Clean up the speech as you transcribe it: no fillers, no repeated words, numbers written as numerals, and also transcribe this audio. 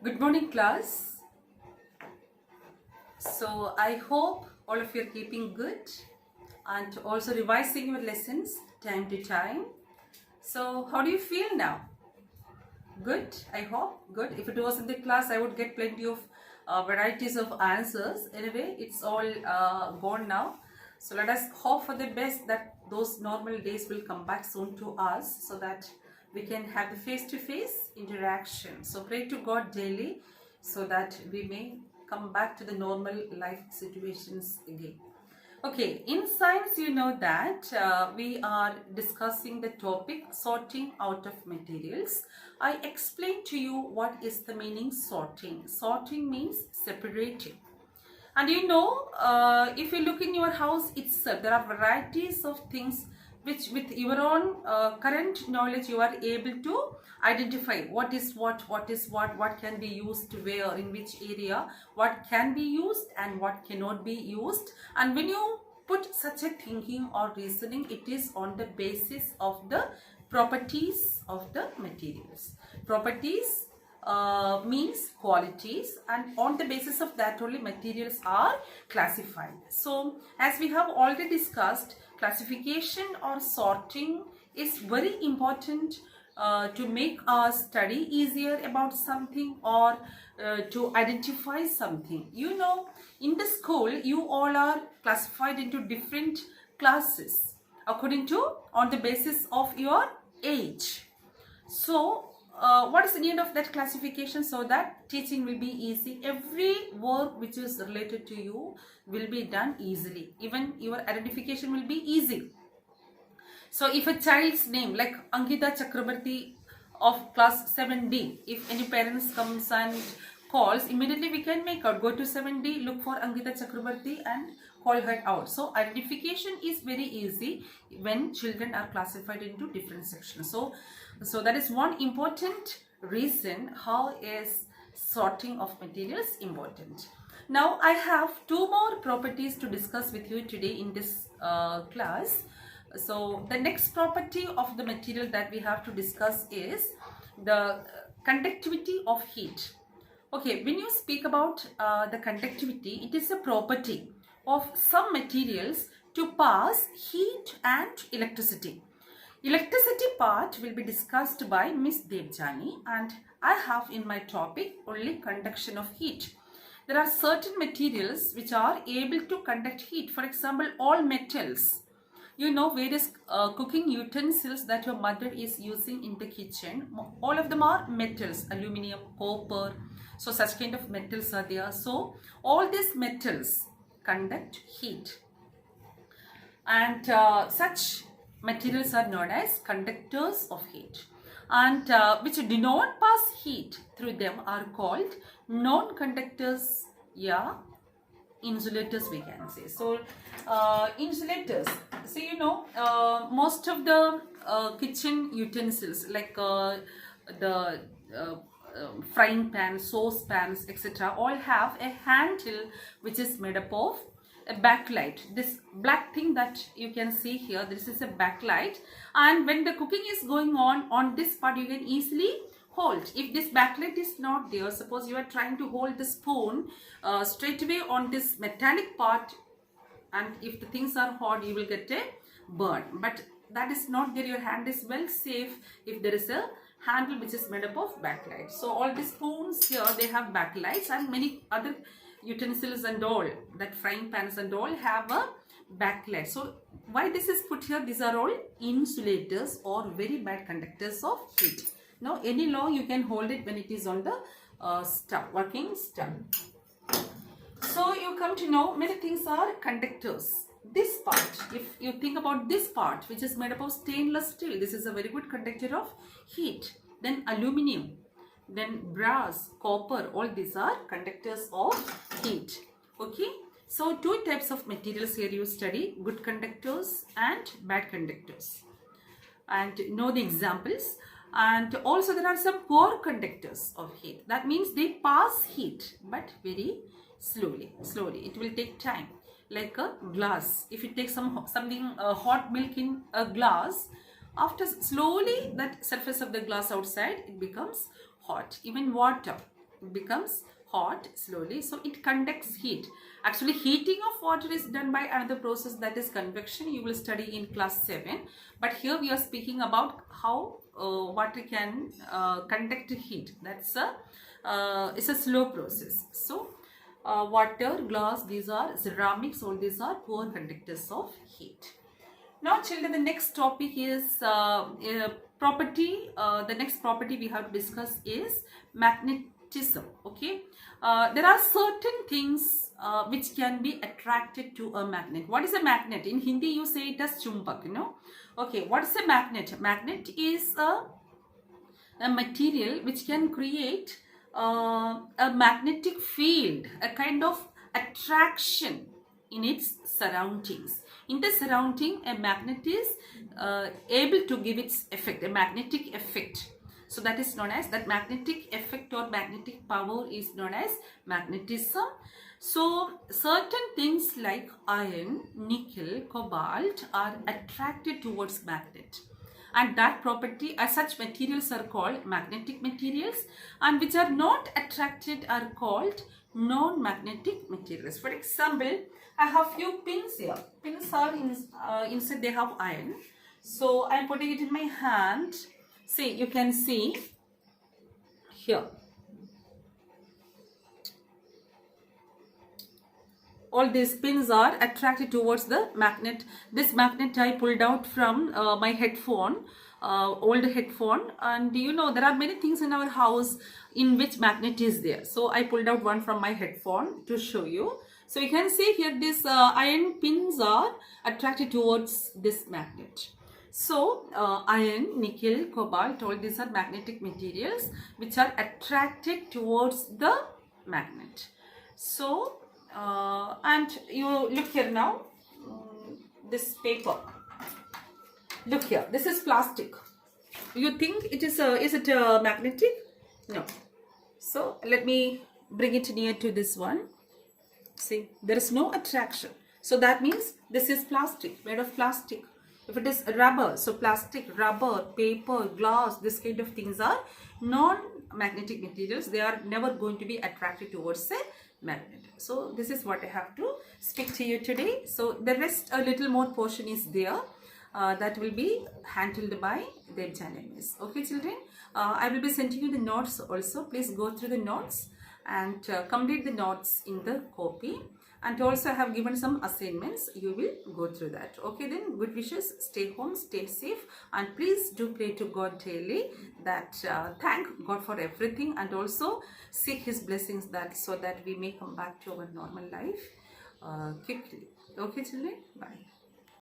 Good morning, class. So I hope all of you are keeping good and also revising your lessons time to time. So how do you feel now? Good, I hope. Good. If it was in the class, I would get plenty of varieties of answers. Anyway, it's all gone now. So let us hope for the best that those normal days will come back soon to us so that we can have the face-to-face interaction. So pray to God daily so that we may come back to the normal life situations again. Okay, in science, you know that we are discussing the topic sorting out of materials. I explained to you what is the meaning sorting. Sorting means separating. And you know, if you look in your house itself, there are varieties of things which with your own current knowledge you are able to identify what is what can be used where, in which area, what can be used and what cannot be used. And when you put such a thinking or reasoning, it is on the basis of the properties of the materials. Properties means qualities, and on the basis of that only materials are classified. So as we have already discussed, classification or sorting is very important to make our study easier about something or to identify something. You know, in the school you all are classified into different classes according to on the basis of your age. So what is the need of that classification? So that teaching will be easy. Every work which is related to you will be done easily. Even your identification will be easy. So if a child's name like Ankita Chakrabarti of class 7D, if any parents comes and calls, immediately we can make out, go to 7D, look for Ankita Chakrabarti and call her out. So identification is very easy when children are classified into different sections. So that is one important reason how is sorting of materials important. Now I have two more properties to discuss with you today in this class. So the next property of the material that we have to discuss is the conductivity of heat. Okay, when you speak about the conductivity, it is a property of some materials to pass heat and electricity. Electricity part will be discussed by Miss Devjani, and I have in my topic only conduction of heat. There are certain materials which are able to conduct heat. For example, all metals. You know, various cooking utensils that your mother is using in the kitchen, all of them are metals, aluminum, copper. So such kind of metals are there. So all these metals conduct heat, and such materials are known as conductors of heat, and which do not pass heat through them are called non-conductors, yeah, insulators we can say. So insulators, so you know, most of the kitchen utensils like the frying pan, sauce pans, etc., all have a handle which is made up of a backlight. This black thing that you can see here, this is a backlight, and when the cooking is going on this part you can easily hold. If this backlight is not there, suppose you are trying to hold the spoon straight away on this metallic part, and if the things are hot you will get a burn, but that is not there. Your hand is well safe if there is a handle which is made up of backlight. So all the spoons here, they have backlights, and many other utensils and all, that frying pans and all have a backlight. So why this is put here? These are all insulators or very bad conductors of heat. Now any long you can hold it when it is on the stove, working stove. So you come to know many things are conductors. This part, if you think about this part which is made up of stainless steel, this is a very good conductor of heat. Then aluminum, then brass, copper, all these are conductors of heat. Okay, so two types of materials here you study, good conductors and bad conductors, and know the examples. And also there are some poor conductors of heat. That means they pass heat but very slowly. It will take time. Like a glass, if you take something hot milk in a glass, after slowly that surface of the glass outside it becomes hot. Even water, becomes hot slowly, so it conducts heat. Actually, heating of water is done by another process, that is convection. You will study in class 7, but here we are speaking about how water can conduct heat. That's a it's a slow process. So water, glass, these are ceramics, all these are poor conductors of heat. Now children, the next topic is property. The next property we have to discuss is magnetism. Okay, there are certain things which can be attracted to a magnet. What is a magnet? In Hindi you say it as chumpak, you know. Okay, what is a magnet? Magnet is a material which can create a magnetic field, a kind of attraction in its surroundings. In the surrounding, a magnet is able to give its effect, a magnetic effect. So that is known as, that magnetic effect or magnetic power is known as magnetism. So certain things like iron, nickel, cobalt are attracted towards magnet. And that property, as such materials are called magnetic materials, and which are not attracted are called non-magnetic materials. For example, I have few pins here. Pins are inside, they have iron. So I am putting it in my hand. See, you can see here. All these pins are attracted towards the magnet. This magnet I pulled out from my headphone, old headphone, and you know there are many things in our house in which magnet is there. So I pulled out one from my headphone to show you. So you can see here these iron pins are attracted towards this magnet. So iron, nickel, cobalt, all these are magnetic materials which are attracted towards the magnet. So and you look here now, this paper, look here, this is plastic. You think it is it magnetic? No. So let me bring it near to this one. See, there is no attraction. So that means this is plastic, made of plastic. If it is rubber, so plastic, rubber, paper, glass, this kind of things are non-magnetic materials. They are never going to be attracted towards a magnet. So this is what I have to speak to you today. So the rest, a little more portion is there. That will be handled by the examiners. Okay children, I will be sending you the notes also. Please go through the notes and complete the notes in the copy. And also I have given some assignments. You will go through that. Okay then, good wishes. Stay home, stay safe, and please do pray to God daily. That thank God for everything, and also seek His blessings, that so that we may come back to our normal life quickly. Okay children, bye.